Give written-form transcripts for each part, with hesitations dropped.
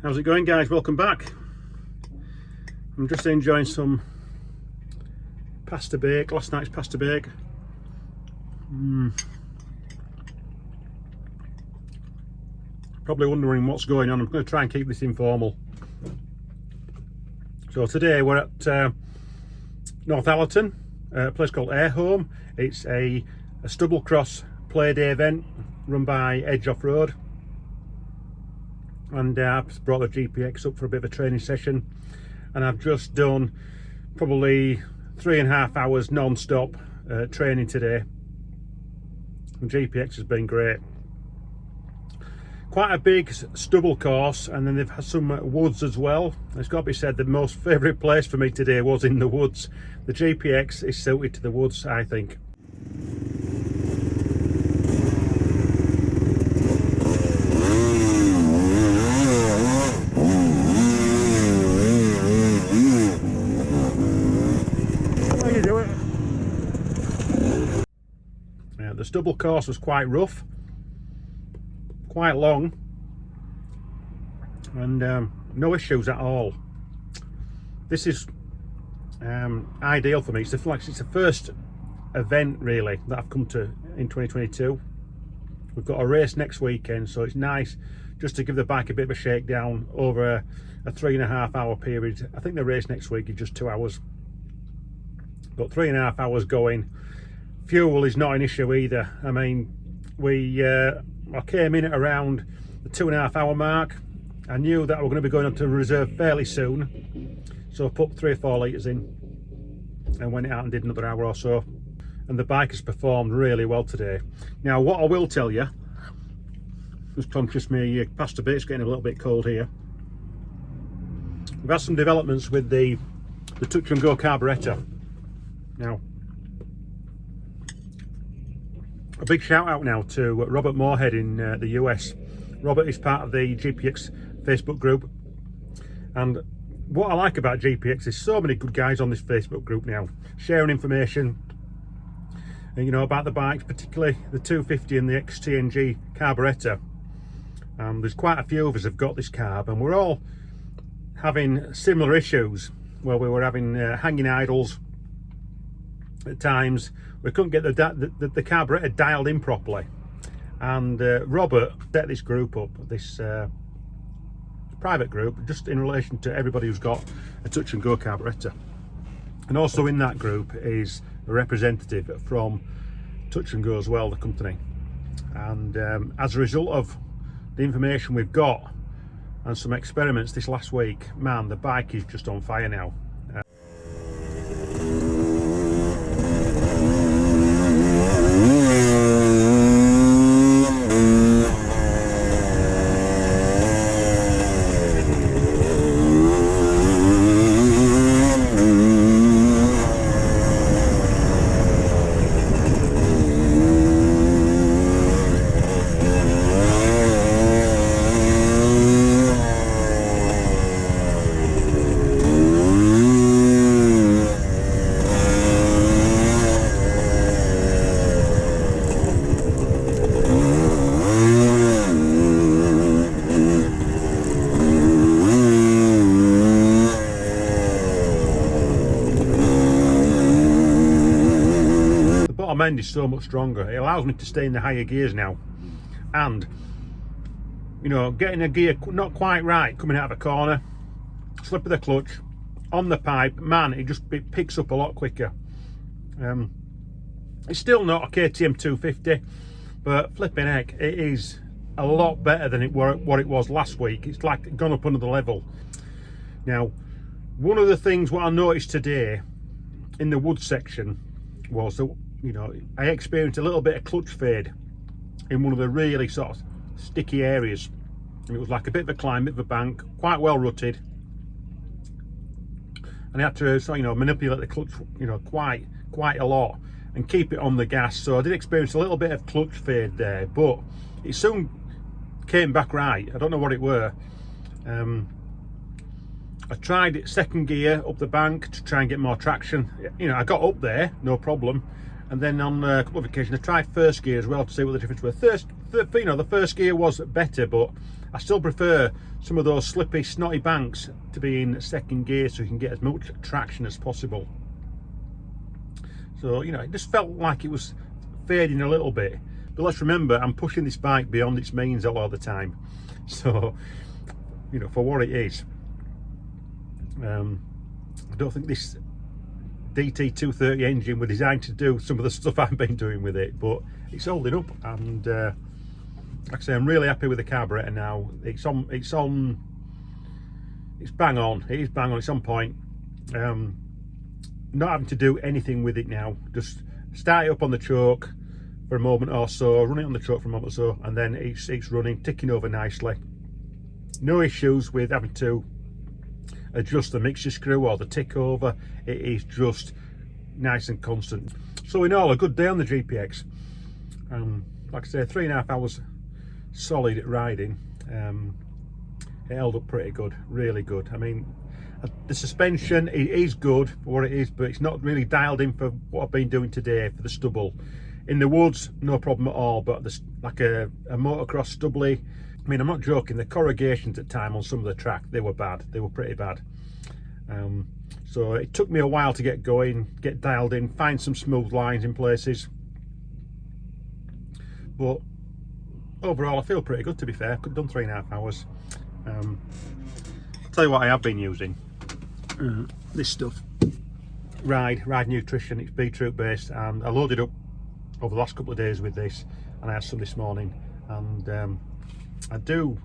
How's it going, guys? Welcome back. I'm just enjoying some pasta bake, last night's pasta bake. Probably wondering what's going on. I'm going to try and keep this informal. So today we're at Northallerton, a place called Air Home. It's a Stubble cross play day event run by Edge OffRoad. And I've brought the GPX up for a bit of a training session, and I've just done probably 3.5 hours non-stop training today. And GPX has been great. Quite a big stubble course, and then they've had some woods as well. It's got to be said, the most favourite place for me today was in the woods. The GPX is suited to the woods, I think. The stubble course was quite rough, quite long, and no issues at all. This is ideal for me. It's the first event really that I've come to in 2022. We've got a race next weekend, so it's nice just to give the bike a bit of a shakedown over a 3.5 hour period. I think the race next week is just 2 hours, but 3.5 hours going. Fuel is not an issue either. I mean, I came in at around the 2.5 hour mark. I knew that we're going to be going up to reserve fairly soon, so I put 3 or 4 litres in and went out and did another hour or so. And the bike has performed really well today. Now, what I will tell you, just conscious my pasta bake's getting a little bit cold here. We've had some developments with the touch and go carburettor. Now, a big shout out now to Robert Moorhead in the US. Robert is part of the GPX Facebook group, and what I like about GPX is so many good guys on this Facebook group now, sharing information, you know, about the bikes, particularly the 250 and the XTNG carburettor. There's quite a few of us have got this carb, and we're all having similar issues where we were having hanging idles at times. We couldn't get the carburettor dialed in properly, and Robert set this group up, this private group, just in relation to everybody who's got a touch and go carburettor. And also in that group is a representative from Touch and Go as well, the company. And as a result of the information we've got and some experiments this last week, man, the bike is just on fire now. End is so much stronger. It allows me to stay in the higher gears now, and you know, getting a gear not quite right coming out of a corner, slip of the clutch on the pipe, man, it picks up a lot quicker. It's still not a KTM 250, but flipping heck, it is a lot better than what it was last week. It's like gone up another level. Now, one of the things what I noticed today in the wood section was that, you know, I experienced a little bit of clutch fade in one of the really sort of sticky areas, and it was like a bit of a climb, bit of a bank, quite well rutted, and I had to, so, you know, manipulate the clutch, you know, quite a lot and keep it on the gas. So I did experience a little bit of clutch fade there, but it soon came back right. I don't know what it were. I tried it second gear up the bank to try and get more traction. You know, I got up there, no problem. And then on a couple of occasions, I tried first gear as well to see what the difference was. You know, the first gear was better, but I still prefer some of those slippy, snotty banks to be in second gear so you can get as much traction as possible. So, you know, it just felt like it was fading a little bit. But let's remember, I'm pushing this bike beyond its means a lot of the time. So, you know, for what it is, I don't think this DT230 engine was designed to do some of the stuff I've been doing with it, but it's holding up. And like I say, I'm really happy with the carburetor now. It's bang on. It is bang on. It's on point. Not having to do anything with it now. Just start it up on the choke for a moment or so, run it on the choke for a moment or so, and then it's running, ticking over nicely. No issues with having to adjust the mixture screw or the tick over. It is just nice and constant. So in all, a good day on the GPX. Like I say, 3.5 hours solid riding. It held up pretty good, really good. I mean, the suspension is good for what it is, but it's not really dialed in for what I've been doing today for the stubble. In the woods, no problem at all, but like a motocross stubbly, I mean, I'm not joking, the corrugations at time on some of the track, they were bad. They were pretty bad. So it took me a while to get going, get dialed in, find some smooth lines in places. But overall, I feel pretty good, to be fair. Could have done 3.5 hours. I'll tell you what I have been using. This stuff. Ride Nutrition. It's beetroot based, and I loaded up over the last couple of days with this, and I had some this morning, and I do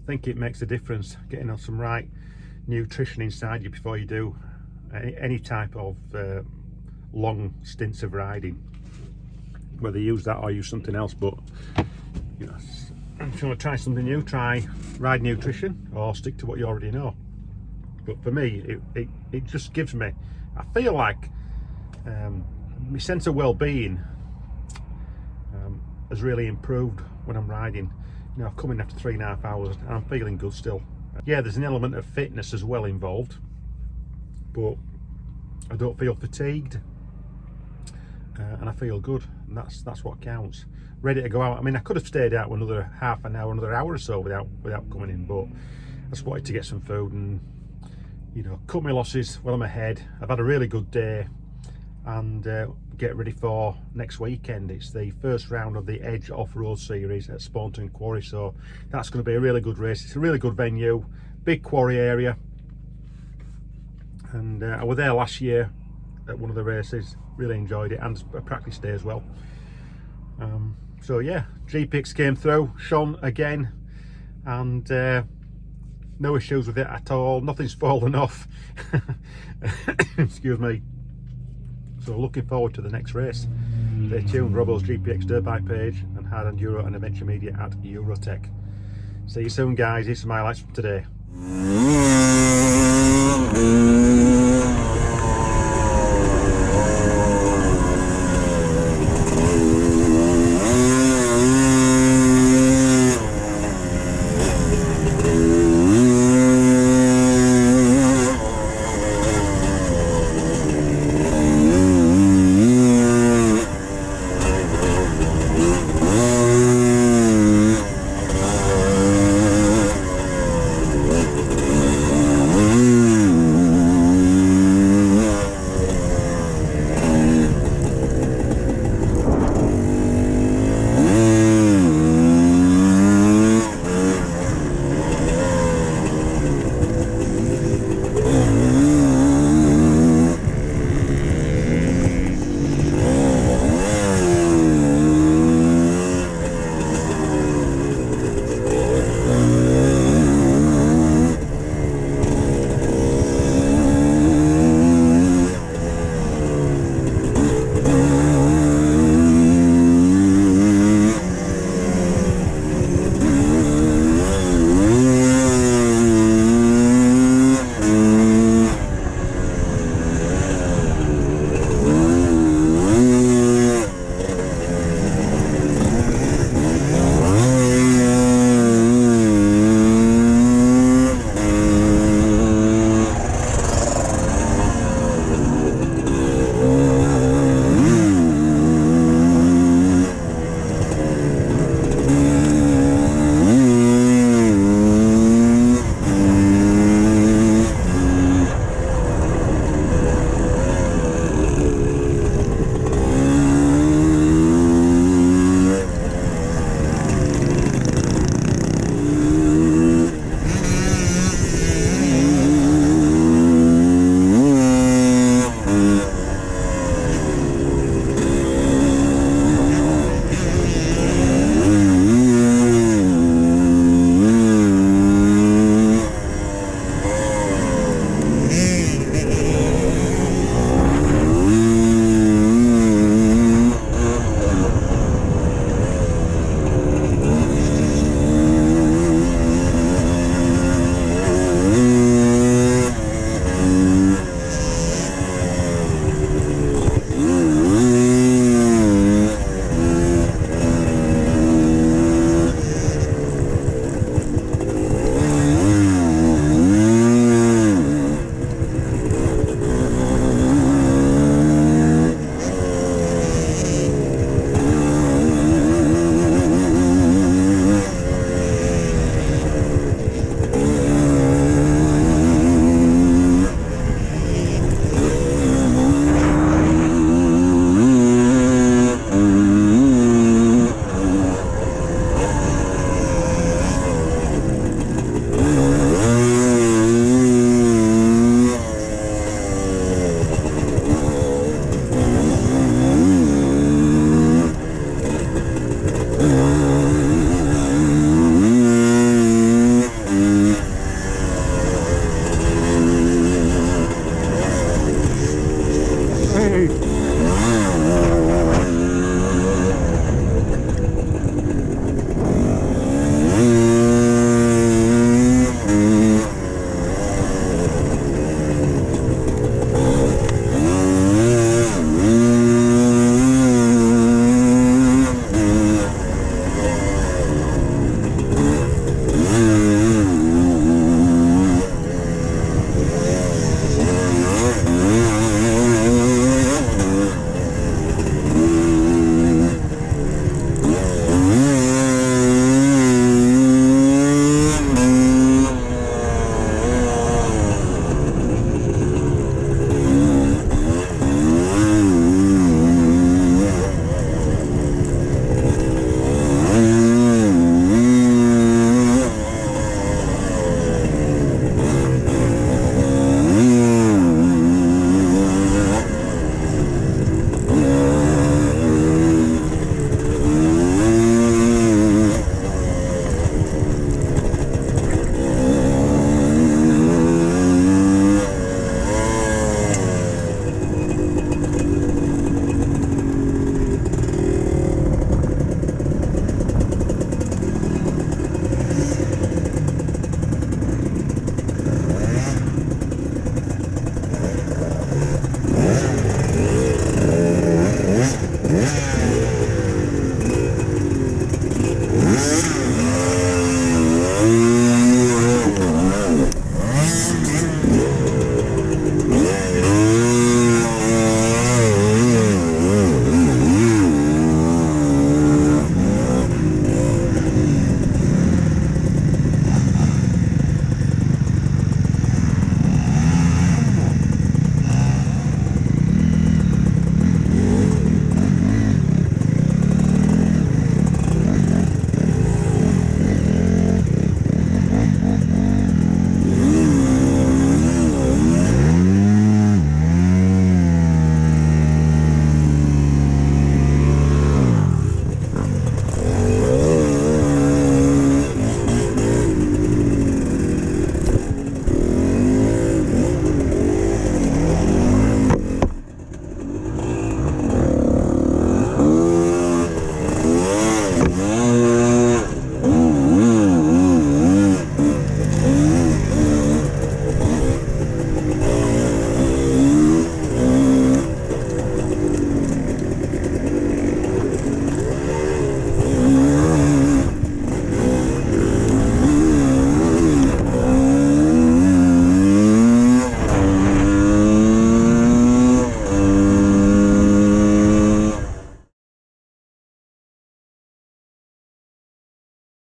think it makes a difference getting on some right nutrition inside you before you do any type of long stints of riding, whether you use that or use something else. But you know, if you want to try something new, try Ride Nutrition or stick to what you already know. But for me, it just gives me, I feel like my sense of well-being has really improved when I'm riding. You know, I've come in after 3.5 hours and I'm feeling good still. Yeah, there's an element of fitness as well involved, but I don't feel fatigued, and I feel good, and that's what counts. Ready to go out. I mean, I could have stayed out another half an hour, another hour or so without coming in, but I just wanted to get some food and, you know, cut my losses while I'm ahead. I've had a really good day, and get ready for next weekend. It's the first round of the Edge OffRoad series at Staunton Quarry, so that's going to be a really good race. It's a really good venue, big quarry area, and I was there last year at one of the races, really enjoyed it, and a practice day as well. So yeah, GPX came through, shone again, and no issues with it at all. Nothing's fallen off. Excuse me. So looking forward to the next race. Stay tuned. Robbo's GPX dirt bike page and Hard Enduro and Adventure Media at Eurotech. See you soon, guys. Here's some highlights from today.